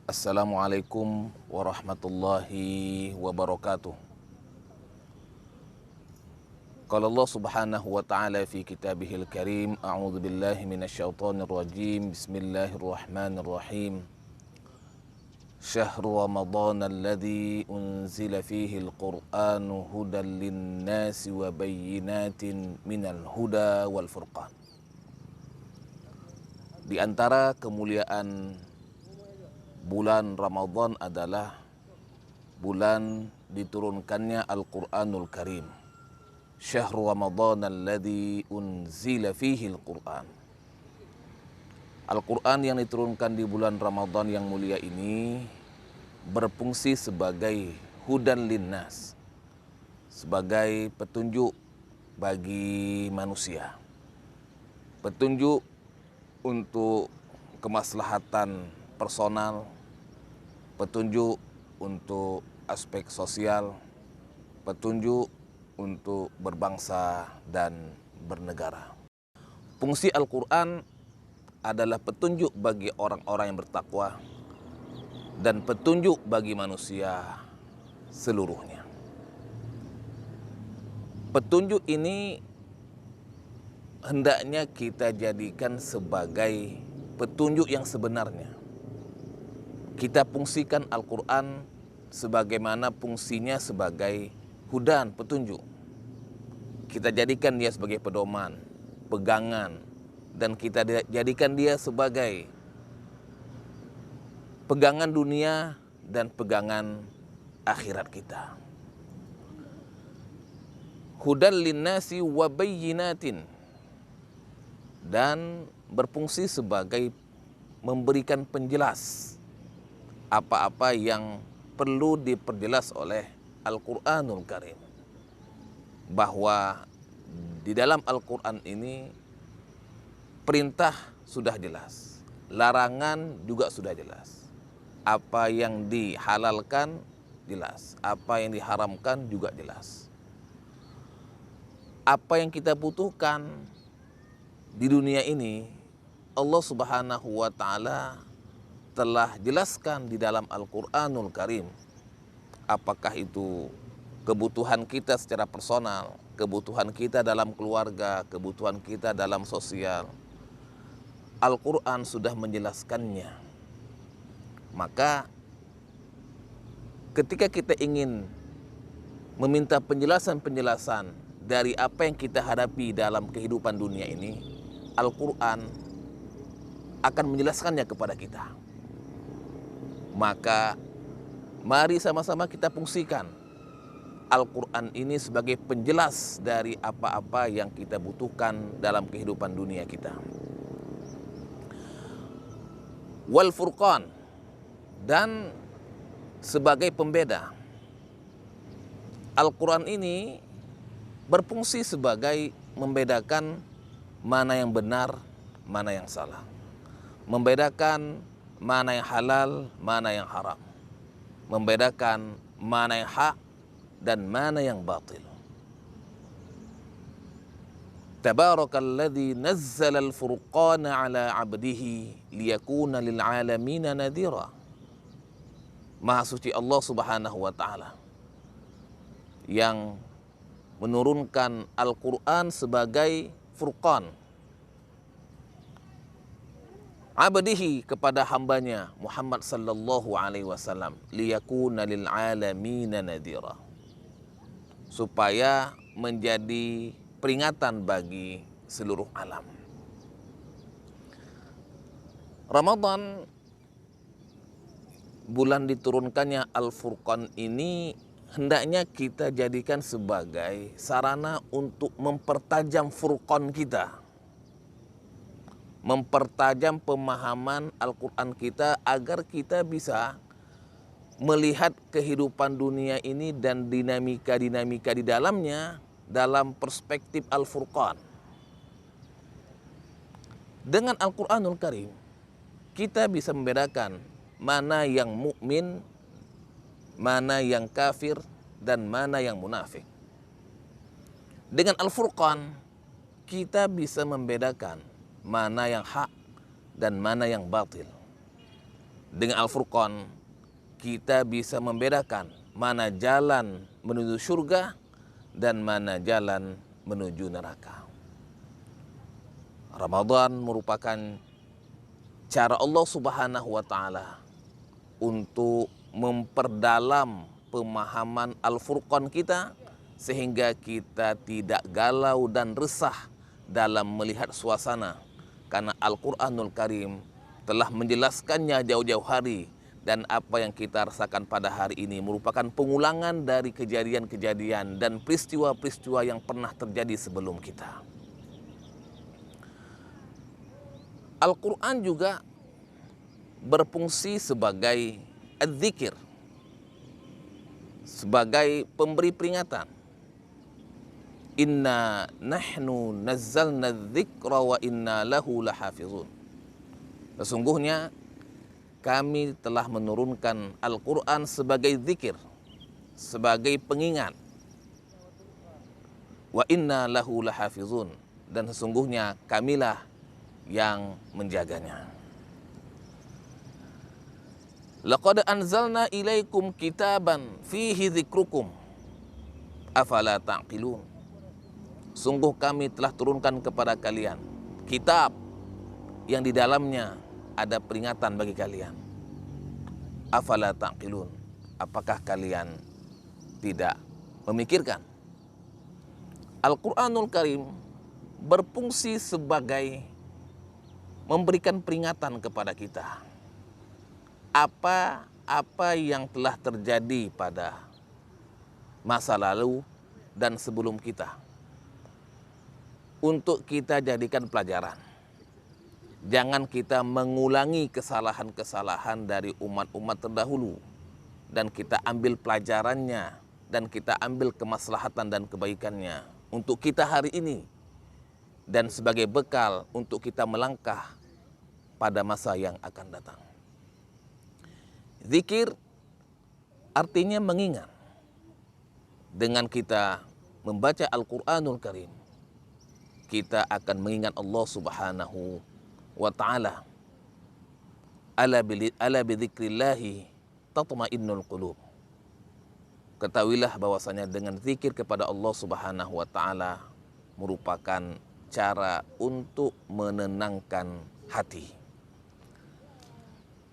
Assalamualaikum warahmatullahi wabarakatuh. Qala Allah subhanahu wa ta'ala fi kitabihil karim, a'udzu billahi minasyaitonir rajim. Bismillahirrahmanirrahim. Syahrul Ramadan alladzi unzila fihi al-Qur'anu hudan lin-nasi wa bayyinatin minal huda wal furqan. Di antara kemuliaan bulan Ramadan adalah bulan diturunkannya Al-Quranul Karim. Syahrul Ramadan alladzi unzila fihi al-Quran. Al-Quran yang diturunkan di bulan Ramadan yang mulia ini berfungsi sebagai hudan linnas, sebagai petunjuk bagi manusia, petunjuk untuk kemaslahatan personal, petunjuk untuk aspek sosial, petunjuk untuk berbangsa dan bernegara. Fungsi Al-Quran adalah petunjuk bagi orang-orang yang bertakwa dan petunjuk bagi manusia seluruhnya. Petunjuk ini hendaknya kita jadikan sebagai petunjuk yang sebenarnya. Kita fungsikan Al-Quran sebagaimana fungsinya sebagai hudan, petunjuk. Kita jadikan dia sebagai pedoman, pegangan, dan kita jadikan dia sebagai pegangan dunia dan pegangan akhirat kita. Hudan linnasi wa bayyinatin, dan berfungsi sebagai memberikan penjelas apa-apa yang perlu diperjelas oleh Al-Quranul Karim. Bahwa di dalam Al-Quran ini perintah sudah jelas, larangan juga sudah jelas. Apa yang dihalalkan jelas, apa yang diharamkan juga jelas. Apa yang kita butuhkan di dunia ini, Allah Subhanahu wa ta'ala telah jelaskan di dalam Al-Quranul Karim. Apakah itu kebutuhan kita secara personal, kebutuhan kita dalam keluarga, kebutuhan kita dalam sosial. Al-Quran sudah menjelaskannya. Maka ketika kita ingin meminta penjelasan-penjelasan dari apa yang kita hadapi dalam kehidupan dunia ini, Al-Quran akan menjelaskannya kepada kita. Maka mari sama-sama kita fungsikan Al-Quran ini sebagai penjelas dari apa-apa yang kita butuhkan dalam kehidupan dunia kita. Wal furqan, dan sebagai pembeda. Al-Quran ini berfungsi sebagai membedakan mana yang benar, mana yang salah. Membedakan mana yang halal, mana yang haram. Membedakan mana yang hak dan mana yang batil. Tabarakalladzi nazzala al-furqana ala 'abdihi liyakuna lil 'alamina nadhira. Maha suci Allah Subhanahu wa ta'ala yang menurunkan Al-Quran sebagai furqan, abdihi, kepada hambanya Muhammad sallallahu alaihi wasallam, liyakuna lil 'alamina nadhira, supaya menjadi peringatan bagi seluruh alam. Ramadan, bulan diturunkannya Al-Furqan ini, hendaknya kita jadikan sebagai sarana untuk mempertajam furqan kita, mempertajam pemahaman Al-Quran kita, agar kita bisa melihat kehidupan dunia ini dan dinamika-dinamika di dalamnya dalam perspektif Al-Furqan. Dengan Al-Quranul Karim, kita bisa membedakan mana yang mukmin, mana yang kafir, dan mana yang munafik. Dengan Al-Furqan, kita bisa membedakan mana yang hak dan mana yang batil. Dengan Al-Furqan kita bisa membedakan mana jalan menuju surga dan mana jalan menuju neraka. Ramadan merupakan cara Allah Subhanahu wa taala untuk memperdalam pemahaman Al-Furqan kita, sehingga kita tidak galau dan resah dalam melihat suasana, karena Al-Quranul Karim telah menjelaskannya jauh-jauh hari, dan apa yang kita rasakan pada hari ini merupakan pengulangan dari kejadian-kejadian dan peristiwa-peristiwa yang pernah terjadi sebelum kita. Al-Quran juga berfungsi sebagai adzikir, sebagai pemberi peringatan. Inna nahnu nazzalna dzikra wa inna lahu lahafizun. Sesungguhnya kami telah menurunkan Al-Quran sebagai zikir, sebagai pengingat. Wa inna lahu lahafizun, dan sesungguhnya kamilah yang menjaganya. Laqad anzalna ilaikum kitaban fihi dzikrukum afala ta'qilun. Sungguh kami telah turunkan kepada kalian kitab yang di dalamnya ada peringatan bagi kalian. Afala ta'qilun, apakah kalian tidak memikirkan? Al-Quranul Karim berfungsi sebagai memberikan peringatan kepada kita. Apa yang telah terjadi pada masa lalu dan sebelum kita, untuk kita jadikan pelajaran. Jangan kita mengulangi kesalahan-kesalahan dari umat-umat terdahulu, dan kita ambil pelajarannya, dan kita ambil kemaslahatan dan kebaikannya untuk kita hari ini, dan sebagai bekal untuk kita melangkah pada masa yang akan datang. Zikir artinya mengingat. Dengan kita membaca Al-Quranul Karim, kita akan mengingat Allah Subhanahu wa ta'ala. Ala bidzikrillahi tatma'innul qulub. Ketahuilah bahwasanya dengan zikir kepada Allah Subhanahu wa ta'ala merupakan cara untuk menenangkan hati.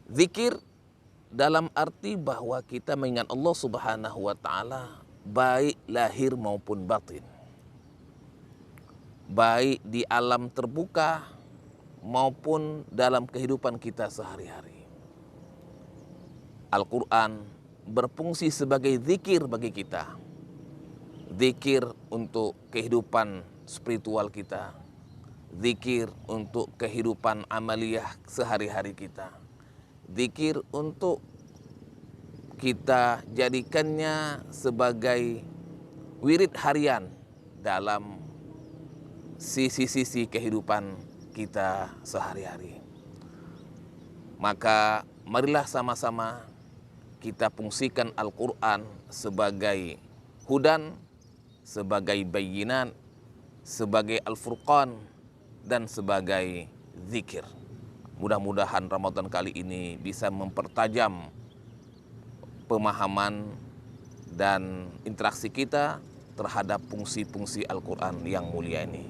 Zikir dalam arti bahwa kita mengingat Allah Subhanahu wa ta'ala baik lahir maupun batin, baik di alam terbuka maupun dalam kehidupan kita sehari-hari. Al-Quran berfungsi sebagai zikir bagi kita. Zikir untuk kehidupan spiritual kita, zikir untuk kehidupan amaliyah sehari-hari kita, zikir untuk kita jadikannya sebagai wirid harian dalam sisi-sisi kehidupan kita sehari-hari. Maka marilah sama-sama kita fungsikan Al-Quran sebagai hudan, sebagai bayyinat, sebagai Al-Furqan, dan sebagai zikir. Mudah-mudahan Ramadan kali ini bisa mempertajam pemahaman dan interaksi kita terhadap fungsi-fungsi Al-Quran yang mulia ini.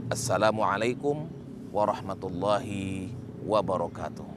Assalamualaikum warahmatullahi wabarakatuh.